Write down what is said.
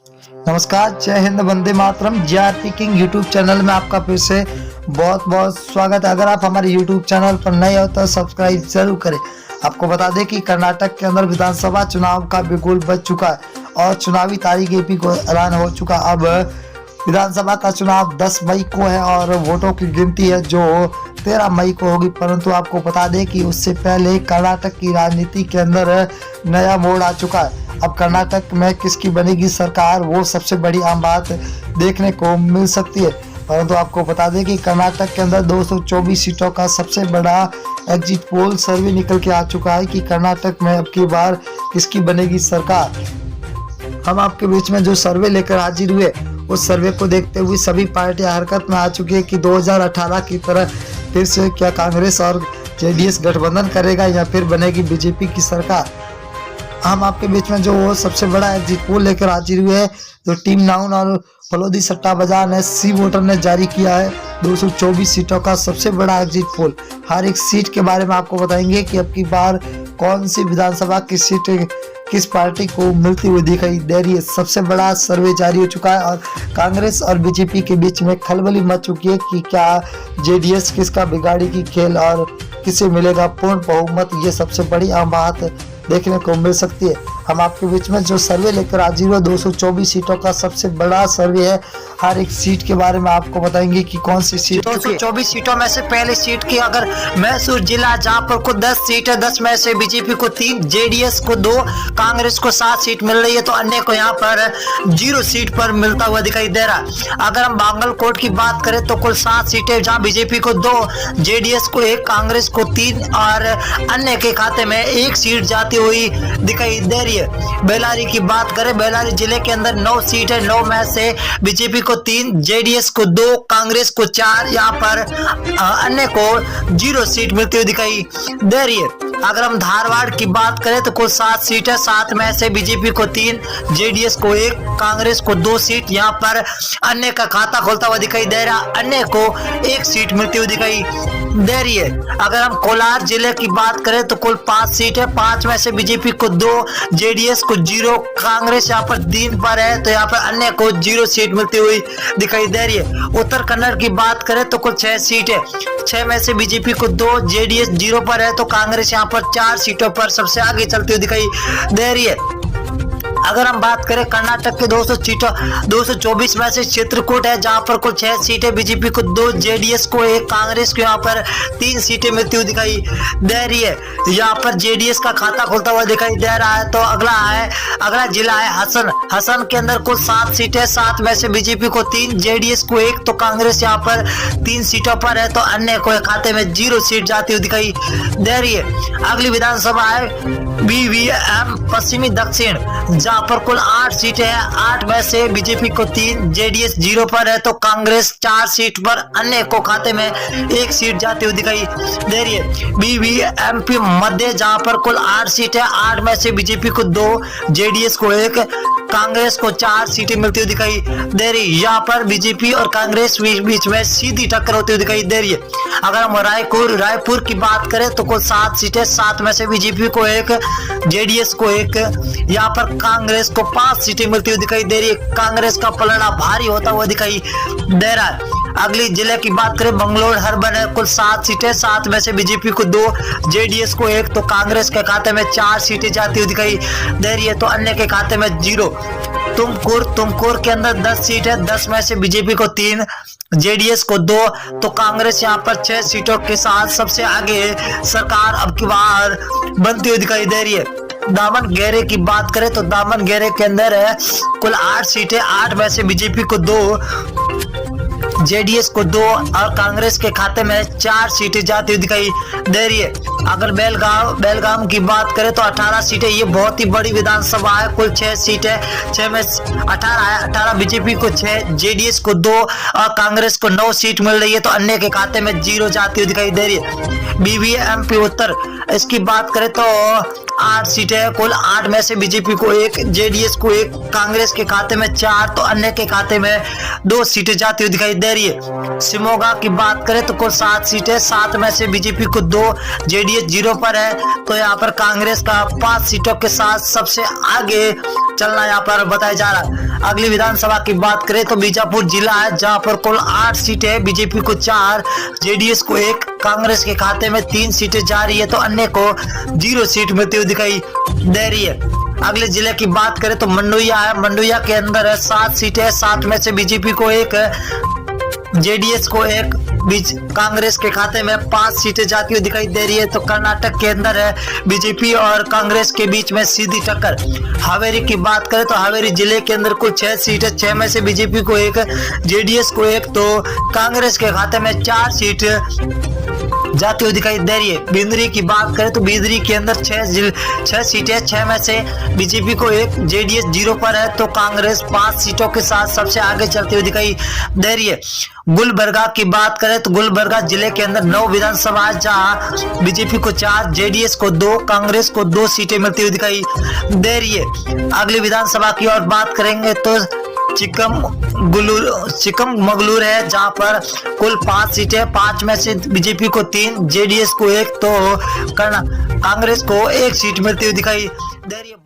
नमस्कार, जय Hind, Vande Mataram. GRP king YouTube channel में आपका फिर से बहुत बहुत स्वागत है। अगर आप हमारे यूट्यूब चैनल पर नए हो तो सब्सक्राइब जरूर करें। आपको बता दें कि कर्नाटक के अंदर विधानसभा चुनाव का बिगुल बज चुका है और चुनावी तारीख भी को ऐलान हो चुका। अब विधानसभा का चुनाव 10 मई को है और वोटों की गिनती है जो 13 मई को होगी। परंतु आपको बता दें कि उससे पहले कर्नाटक की राजनीति के अंदर नया मोड़ आ चुका है। अब कर्नाटक में किसकी बनेगी सरकार, वो सबसे बड़ी आम बात देखने को मिल सकती है। परंतु आपको बता दें कि कर्नाटक के अंदर 224 सीटों का सबसे बड़ा एग्जिट पोल सर्वे निकल के आ चुका है कि कर्नाटक में अब की बार किसकी बनेगी सरकार। हम आपके बीच में जो सर्वे लेकर हाजिर हुए, उस सर्वे को देखते हुए सभी पार्टियां हरकत में आ चुकी है कि 2018 की तरह फिर से क्या कांग्रेस और जेडीएस गठबंधन करेगा या फिर बनेगी बीजेपी की सरकार। हम आपके बीच में जो सबसे बड़ा एग्जिट पोल लेकर हाजिर हुए हैं, जो टीम नाउन और फलोदी सट्टा बाजार ने सी वोटर ने जारी किया है 224 सीटों का सबसे बड़ा एग्जिट पोल। हर एक सीट के बारे में आपको बताएंगे कि अब की बार कौन सी विधानसभा की सीट किस पार्टी को मिलती हुई दिखाई दे रही है। सबसे बड़ा सर्वे जारी हो चुका है और कांग्रेस और बीजेपी के बीच में खलबली मच चुकी है कि क्या जेडीएस किसका बिगाड़ेगी खेल और किसे मिलेगा पूर्ण बहुमत। ये सबसे बड़ी आम बात देखने को मिल सकती है। हम आपके बीच में जो सर्वे लेकर हाजिर हुए 224 सीटों का सबसे बड़ा सर्वे है। हर एक सीट के बारे में आपको बताएंगे कि कौन सी सीट। 224 सीटों में से पहली सीट की अगर मैसूर जिला, जहां पर को 10 सीट है, 10 में से बीजेपी को 3, जेडीएस को 2, कांग्रेस को 7 सीट मिल रही है, तो अन्य को यहाँ पर 0 सीट पर मिलता हुआ दिखाई दे रहा है। अगर हम बांगलकोट की बात करें तो कुल 7 सीटें, जहां बीजेपी को 2, जेडीएस को 1, कांग्रेस को 3 और अन्य के खाते में 1 सीट जाती हुई दिखाई दे रही है। बेल्लारी की बात करें, बेल्लारी जिले के अंदर 9 सीट है, 9 में से बीजेपी को 3, जेडीएस को 2, कांग्रेस को 4, यहाँ पर अन्य को 0 सीट मिलती हुई दिखाई दे रही है। अगर हम धारवाड़ की बात करें तो कुल 7 सीट है, 7 में से बीजेपी को 3, जेडीएस को 1, कांग्रेस को 2 सीट, यहाँ पर अन्य का खाता खोलता हुआ दिखाई दे रहा, अन्य को 1 सीट मिलती हुई दिखाई दे रही है। अगर हम कोलार जिले की बात करें तो कुल 5 सीट है, 5 में से बीजेपी को 2, जेडीएस को 0, कांग्रेस यहाँ पर 3 पर है, तो यहाँ पर अन्य को 0 सीट मिलती हुई दिखाई दे रही है। उत्तर कन्नड़ की बात करें तो कुल 6 सीट है, 6 में से बीजेपी को 2, जेडीएस 0 पर है, तो कांग्रेस यहाँ पर 4 सीटों पर सबसे आगे चलती हुई दिखाई दे रही है। अगर हम बात करें कर्नाटक के 224 में से चित्रकूट है, जहां पर कुल 6 सीटें, बीजेपी को 2, जेडीएस को 1, कांग्रेस को यहाँ पर 3 सीटें मिलती हुई दिखाई दे रही है। यहाँ पर जेडीएस का खाता खुलता हुआ दिखाई दे रहा है। तो अगला जिला है हसन के अंदर कुल 7 सीटें, 7 में से बीजेपी को 3, जेडीएस को 1, तो कांग्रेस यहाँ पर 3 सीटों पर है, तो अन्य को खाते में 0 सीट जाती हुई दिखाई दे रही है। अगली विधानसभा है बीवीएम पश्चिमी दक्षिण, जहां पर कुल 8 सीटें हैं, 8 में से बीजेपी को 3, जेडीएस 0 पर है, तो कांग्रेस 4 सीट पर, अन्य को खाते में 1 सीट जाती हुई दिखाई दे रही है। बीवीएमपी मध्य, जहां पर कुल 8 सीटें, 8 में से बीजेपी को 2, जेडीएस को 1, कांग्रेस को 4 सीटें मिलती हुई दिखाई दे रही है। यहाँ पर बीजेपी और कांग्रेस बीच में सीधी टक्कर होती हुई दिखाई दे रही है। अगर हम रायपुर की बात करें तो कुल 7 सीटें, 7 में से बीजेपी को 1, जेडीएस को 1, यहाँ पर कांग्रेस को 5 सीटें मिलती हुई दिखाई दे रही है। कांग्रेस का पलड़ा भारी होता हुआ दिखाई दे रहा है। अगली जिले की बात करें बंगलोर हर्बन है, कुल 7 सीटें, 7 में से बीजेपी को 2, जेडीएस को 1, तो कांग्रेस के खाते में 4 सीटें जाती हुई दिखाई दे रही है, तो अन्य के खाते में 0। तुमकुर के अंदर 10 सीट है, 10 में से बीजेपी को 3, जेडीएस को 2, तो कांग्रेस यहाँ पर 6 सीटों के साथ सबसे आगे सरकार अब की बार बनती हुई दिखाई दे रही है। दामनगेरे की बात करें तो दामनगेरे के अंदर है कुल 8 सीटें, 8 में से बीजेपी को 2, जेडीएस को 2 और कांग्रेस के खाते में 4 सीटें जाती हुई दिखाई दे रही है। अगर बेलगाम की बात करें तो 18 सीटें, ये बहुत ही बड़ी विधानसभा है, कुल 6 सीटें, 6 में 18 है, 18 बीजेपी को 6, जेडीएस को 2 और कांग्रेस को 9 सीट मिल रही है, तो अन्य के खाते में 0 जाती हुई दिखाई दे रही है। बीवीएमपी उत्तर, इसकी बात करें तो 8 सीटें, कुल 8 में से बीजेपी को 1, जेडीएस को 1, कांग्रेस के खाते में 4, तो अन्य के खाते में 2 सीटें जाती हुई दिखाई दे रही है। शिमोगा की बात करें तो कुल 7 सीटें, 7 में से बीजेपी को 2, जेडीएस 0 पर है, तो यहाँ पर कांग्रेस का 5 सीटों के साथ सबसे आगे चलना यहाँ पर बताया जा रहा है। अगली विधानसभा की बात करें तो बीजापुर जिला है, जहां पर कुल 8 सीटें है, बीजेपी को 4, जेडीएस को 1, कांग्रेस के खाते में 3 सीटें जा रही है तो अन्य को 0 सीट मिलती हुई दिखाई दे रही है। अगले जिले की बात करें तो मंडुया है, मंडुया के अंदर है 7 सीटें, 7 में से बीजेपी को 1, जेडीएस को 1, बीच कांग्रेस के खाते में 5 सीटें जाती हुई दिखाई दे रही है। तो कर्नाटक के अंदर है बीजेपी और कांग्रेस के बीच में सीधी टक्कर। हावेरी की बात करें तो हावेरी जिले के अंदर कुल 6 सीटें, 6 में से बीजेपी को 1, जेडीएस को 1, तो कांग्रेस के खाते में 4 सीट जाती हुई दिखाई दे रही है। बिंदरी की बात करें तो बिंदरी के अंदर 6 सीटें, 6 में से बीजेपी को 1, जेडीएस 0 पर है तो कांग्रेस 5 सीटों के साथ सबसे आगे चलती हुई दिखाई दे रही है। गुलबर्गा की बात करें तो गुलबर्गा जिले के अंदर 9 विधानसभा है, जहां बीजेपी को 4, जेडीएस को 2, कांग्रेस को 2 सीटें मिलती हुई दिखाई दे रही है। अगली विधानसभा की और बात करेंगे तो चिकमगलूर है, जहां पर कुल 5 सीटें, 5 में से बीजेपी को 3, जेडीएस को 1, तो कांग्रेस को 1 सीट मिलती हुई दिखाई दे रही है।